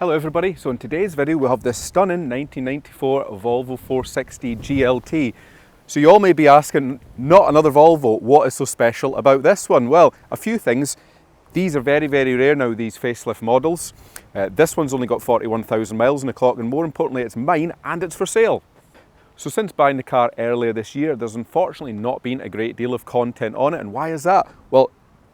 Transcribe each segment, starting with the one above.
Hello everybody, so in today's video we have this stunning 1994 Volvo 460 GLT. So you all may be asking, not another Volvo, what is so special about this one? Well, a few things. These are very rare now, these facelift models. This one's only got 41,000 miles on the clock, and more importantly it's mine and it's for sale. So since buying the car earlier this year, there's unfortunately not been a great deal of content on it, and why is that? Well,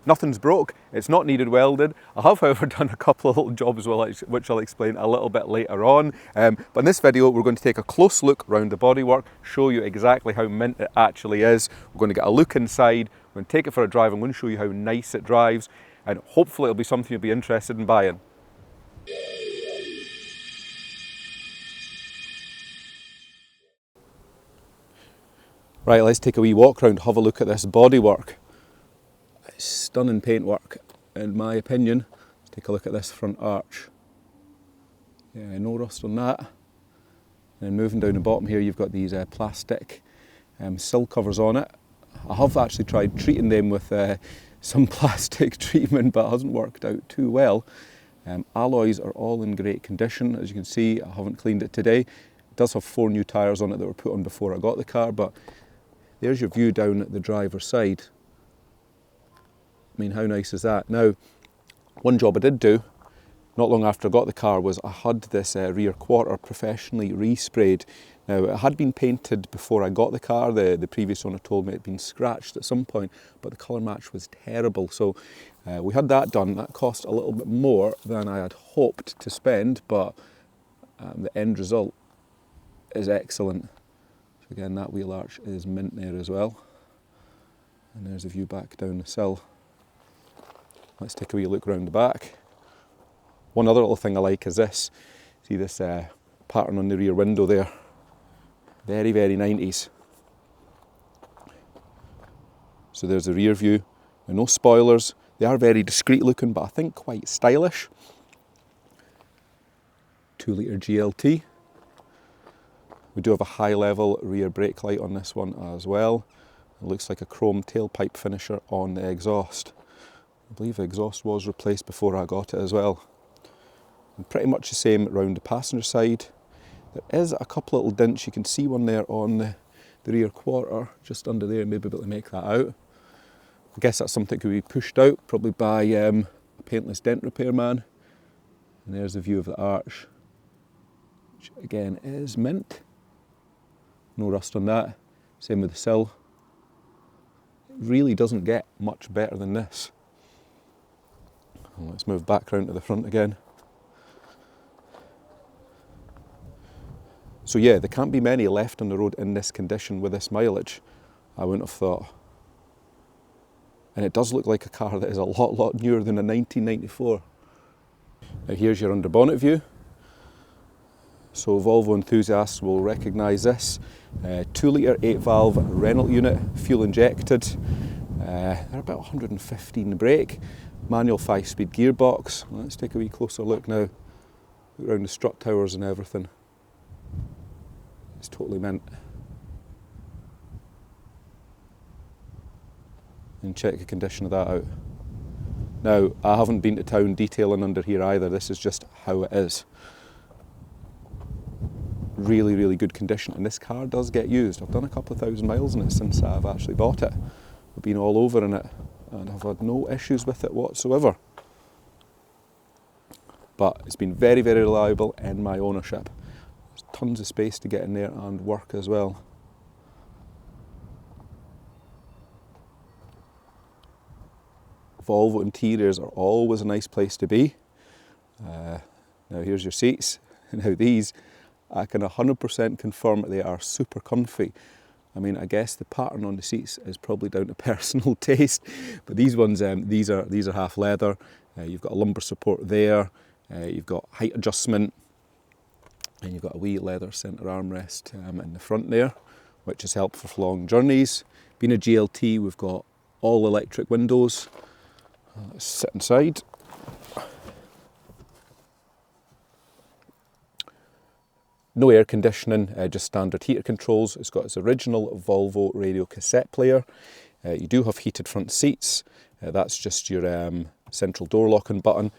nothing's broke, it's not needed welded. I have however done a couple of little jobs which I'll explain a little bit later on. But in this video we're going to take a close look around the bodywork, show you exactly how mint it actually is. We're going to get a look inside, we're going to take it for a drive, I'm going to show you how nice it drives, and hopefully it'll be something you'll be interested in buying. Right, let's take a wee walk around, have a look at this bodywork. Stunning paintwork, in my opinion. Let's take a look at this front arch. Yeah, no rust on that. And moving down the bottom here, you've got these plastic sill covers on it. I have actually tried treating them with some plastic treatment, but it hasn't worked out too well. Alloys are all in great condition. As you can see, I haven't cleaned it today. It does have 4 new tyres on it that were put on before I got the car, but there's your view down at the driver's side. I mean, how nice is that? Now, one job I did do, not long after I got the car, was I had this rear quarter professionally resprayed. Now, it had been painted before I got the car. The previous owner told me it had been scratched at some point, but the colour match was terrible. So we had that done. That cost a little bit more than I had hoped to spend, but the end result is excellent. So again, that wheel arch is mint there as well. And there's a view back down the sill. Let's take a wee look around the back. One other little thing I like is this. See this pattern on the rear window there. Very 90s. So there's the rear view. No spoilers. They are very discreet looking, but I think quite stylish. 2-litre GLT. We do have a high level rear brake light on this one as well. It looks like a chrome tailpipe finisher on the exhaust. I believe the exhaust was replaced before I got it as well. And pretty much the same around the passenger side. There is a couple little dents, you can see one there on the rear quarter, just under there, maybe able to make that out. I guess that's something that could be pushed out, probably by a paintless dent repairman. And there's the view of the arch, which again is mint. No rust on that, same with the sill. It really doesn't get much better than this. Let's move back round to the front again. So yeah, there can't be many left on the road in this condition with this mileage, I wouldn't have thought. And it does look like a car that is a lot newer than a 1994. Now here's your under bonnet view. So Volvo enthusiasts will recognise this. 2-litre 8-valve Renault unit, fuel injected. They're about 115 brake. Manual 5-speed gearbox. Let's take a wee closer look now. Look around the strut towers and everything. It's totally mint. And check the condition of that out. Now, I haven't been to town detailing under here either. This is just how it is. Really good condition. And this car does get used. I've done a couple of thousand miles in it since I've actually bought it. I've been all over in it, and I've had no issues with it whatsoever. But it's been very reliable in my ownership. There's tons of space to get in there and work as well. Volvo interiors are always a nice place to be. Now here's your seats. Now these, I can 100% confirm they are super comfy. I mean, I guess the pattern on the seats is probably down to personal taste, but these ones, these are half leather. You've got a lumbar support there. You've got height adjustment, and you've got a wee leather centre armrest in the front there, which is helpful for long journeys. Being a GLT, we've got all electric windows. Let's sit inside. No air conditioning, just standard heater controls. It's got its original Volvo radio cassette player. You do have heated front seats. That's just your central door locking button.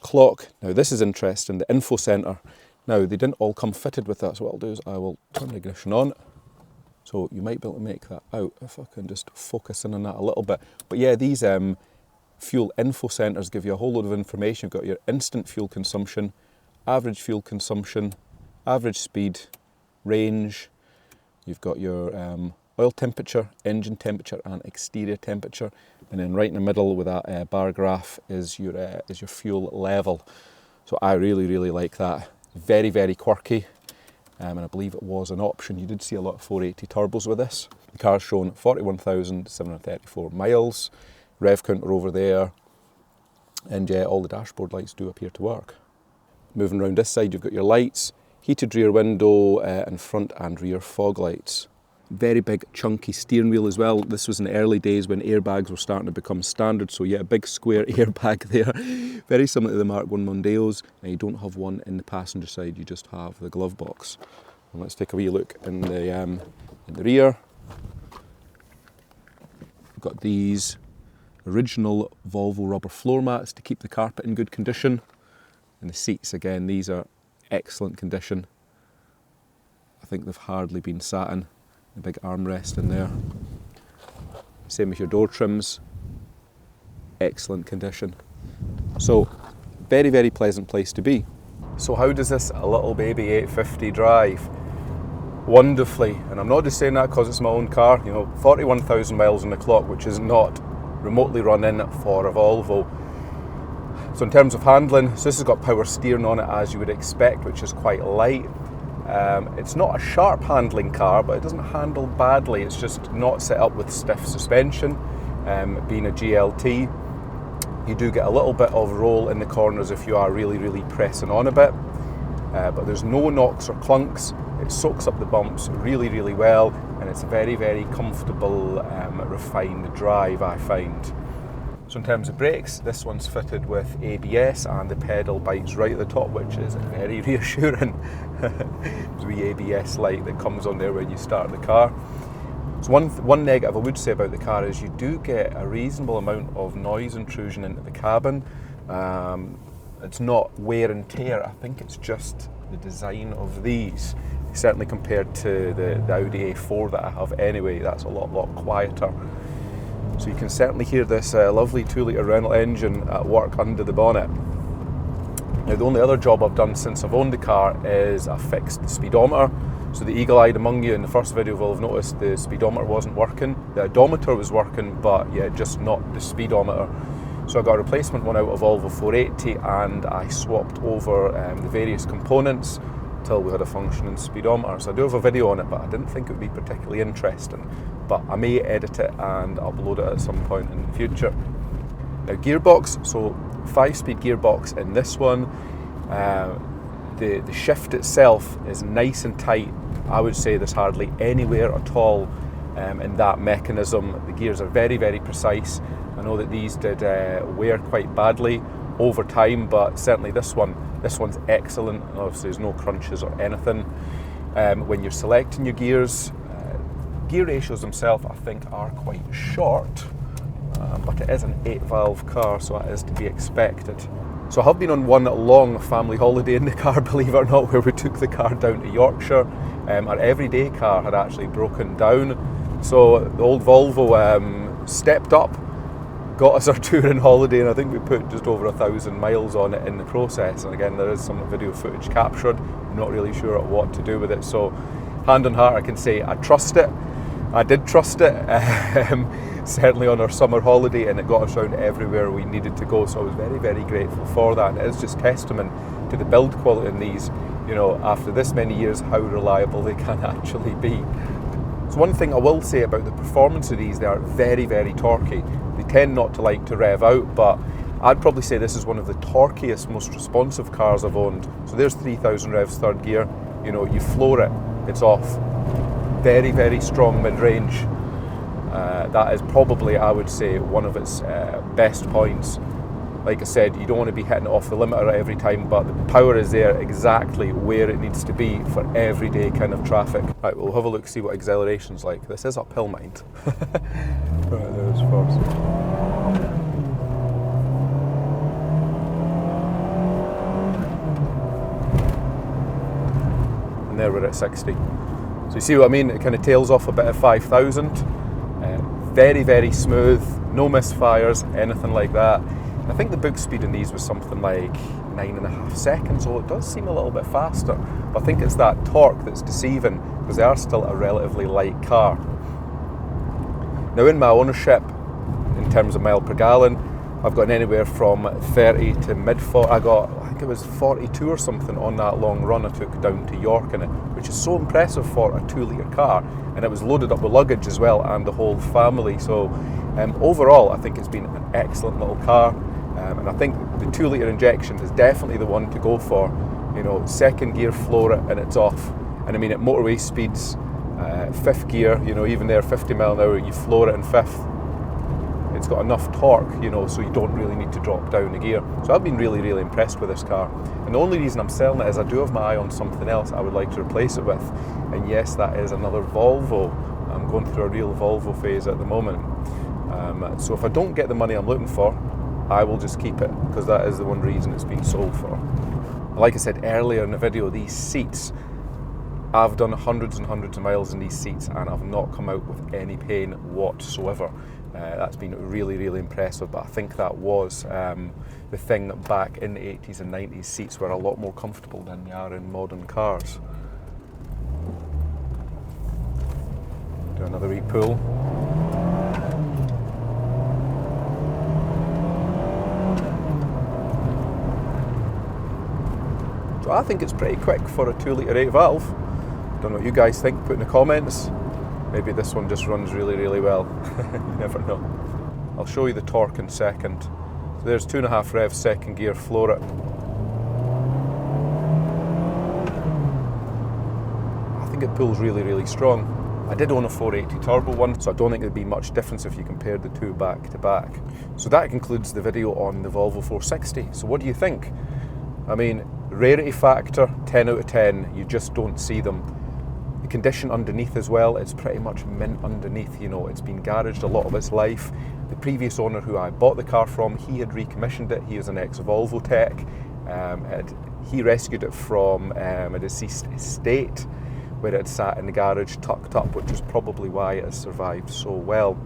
Clock. Now this is interesting, the info centre. Now they didn't all come fitted with that, so what I'll do is I will turn the ignition on. So you might be able to make that out if I can just focus in on that a little bit. But yeah, these fuel info centres give you a whole load of information. You've got your instant fuel consumption, average fuel consumption, average speed, range. You've got your oil temperature, engine temperature and exterior temperature. And then right in the middle with that bar graph is your fuel level. So I really, really like that. Very, very quirky. And I believe it was an option. You did see a lot of 480 turbos with this. The car's shown 41,734 miles. Rev counter over there. And yeah, all the dashboard lights do appear to work. Moving around this side, you've got your lights, heated rear window and front and rear fog lights. Very big chunky steering wheel as well. This was in the early days when airbags were starting to become standard, so yeah, a big square airbag there. Very similar to the Mark 1 Mondeos. Now you don't have one in the passenger side, you just have the glove box. And let's take a wee look in the rear. We've got these original Volvo rubber floor mats to keep the carpet in good condition. And the seats, again, these are excellent condition. I think they've hardly been sat in. A big armrest in there. Same with your door trims. Excellent condition. So, very, very pleasant place to be. So how does this little baby 850 drive? Wonderfully. And I'm not just saying that because it's my own car. You know, 41,000 miles on the clock, which is not remotely run in for a Volvo. So in terms of handling, so this has got power steering on it as you would expect, which is quite light. It's not a sharp handling car, but it doesn't handle badly. It's just not set up with stiff suspension. Being a GLT, you do get a little bit of roll in the corners if you are really, really pressing on a bit. But there's no knocks or clunks. It soaks up the bumps really, really well, and it's a very, very comfortable, refined drive, I find. So in terms of brakes, this one's fitted with ABS and the pedal bites right at the top, which is very reassuring. There's a wee ABS light that comes on there when you start the car. So one negative I would say about the car is you do get a reasonable amount of noise intrusion into the cabin. It's not wear and tear, I think it's just the design of these. Certainly compared to the Audi A4 that I have anyway, that's a lot quieter. So you can certainly hear this lovely 2-litre Renault engine at work under the bonnet. Now the only other job I've done since I've owned the car is I fixed the speedometer. So the eagle-eyed among you in the first video will have noticed the speedometer wasn't working. The odometer was working, but yeah, just not the speedometer. So I got a replacement one out of Volvo 480 and I swapped over the various components till we had a functioning speedometer. So I do have a video on it, but I didn't think it would be particularly interesting. But I may edit it and upload it at some point in the future. Now gearbox, so 5-speed gearbox in this one. The shift itself is nice and tight. I would say there's hardly anywhere at all in that mechanism. The gears are very, very precise. I know that these did wear quite badly over time, but certainly this one's excellent. Obviously there's no crunches or anything. When you're selecting your gears, gear ratios themselves I think are quite short, but it is an 8-valve car, so that is to be expected. So I have been on one long family holiday in the car, believe it or not, where we took the car down to Yorkshire. Our everyday car had actually broken down, so the old Volvo stepped up, got us our touring holiday, and I think we put just over 1,000 miles on it in the process. And again, there is some video footage captured. I'm not really sure what to do with it, so hand on heart I can say I trust it. I did trust it, certainly on our summer holiday, and it got us around everywhere we needed to go, so I was very, very grateful for that. And it is just testament to the build quality in these, you know, after this many years, how reliable they can actually be. So one thing I will say about the performance of these, they are very, very torquey. They tend not to like to rev out, but I'd probably say this is one of the torqueyest, most responsive cars I've owned. So there's 3,000 revs third gear, you know, you floor it, it's off. Very, very strong mid-range. That is probably, I would say, one of its best points. Like I said, you don't want to be hitting it off the limiter every time, but the power is there exactly where it needs to be for everyday kind of traffic. Right, we'll have a look, see what acceleration's like. This is uphill, mind. Right, there's first. there we're at 60. So you see what I mean? It kind of tails off a bit at 5,000. Very, very smooth, no misfires, anything like that. I think the book speed in these was something like 9.5 seconds, so it does seem a little bit faster. But I think it's that torque that's deceiving, because they are still a relatively light car. Now in my ownership, in terms of mile per gallon, I've gotten anywhere from 30 to mid-40. I think it was 42 or something on that long run I took down to York in it, which is so impressive for a 2-litre car. And it was loaded up with luggage as well, and the whole family. So overall, I think it's been an excellent little car. And I think the 2-litre injection is definitely the one to go for. You know, second gear, floor it, and it's off. And I mean, at motorway speeds, fifth gear, you know, even there, 50 mile an hour, you floor it in fifth. It's got enough torque, you know, so you don't really need to drop down a gear. So I've been really, really impressed with this car. And the only reason I'm selling it is I do have my eye on something else I would like to replace it with. And yes, that is another Volvo. I'm going through a real Volvo phase at the moment. So if I don't get the money I'm looking for, I will just keep it, because that is the one reason it's been sold for. Like I said earlier in the video, these seats, I've done hundreds and hundreds of miles in these seats and I've not come out with any pain whatsoever. That's been really, really impressive, but I think that was the thing that back in the 80s and 90s, seats were a lot more comfortable than they are in modern cars. Do another wee pull. So I think it's pretty quick for a 2-litre 8 valve. Don't know what you guys think, put in the comments. Maybe this one just runs really, really well. You never know. I'll show you the torque in a second. So there's 2.5 revs, second gear, floor it. I think it pulls really, really strong. I did own a 480 turbo one, so I don't think there'd be much difference if you compared the two back to back. So that concludes the video on the Volvo 460. So what do you think? I mean, rarity factor, 10 out of 10, you just don't see them. The condition underneath as well, it's pretty much mint underneath, you know, it's been garaged a lot of its life. The previous owner who I bought the car from, he had recommissioned it, he is an ex-Volvo tech. He rescued it from a deceased estate where it had sat in the garage tucked up, which is probably why it has survived so well.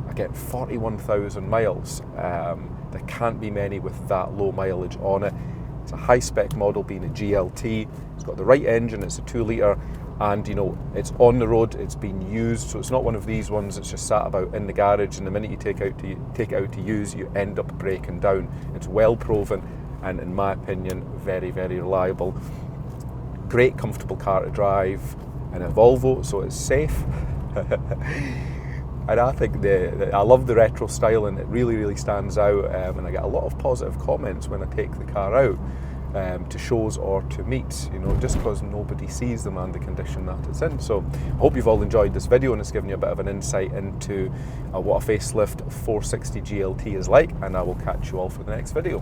Again, 41,000 miles, there can't be many with that low mileage on it. It's a high-spec model, being a GLT. It's got the right engine, it's a 2-litre, and you know, it's on the road, it's been used, so it's not one of these ones that's just sat about in the garage, and the minute you take it out to use, you end up breaking down. It's well proven, and in my opinion, very, very reliable. Great, comfortable car to drive, and a Volvo, so it's safe. And I think I love the retro style, and it really, really stands out. And I get a lot of positive comments when I take the car out to shows or to meets, you know, just because nobody sees them and the condition that it's in. So I hope you've all enjoyed this video, and it's given you a bit of an insight into what a facelift 460 GLT is like, and I will catch you all for the next video.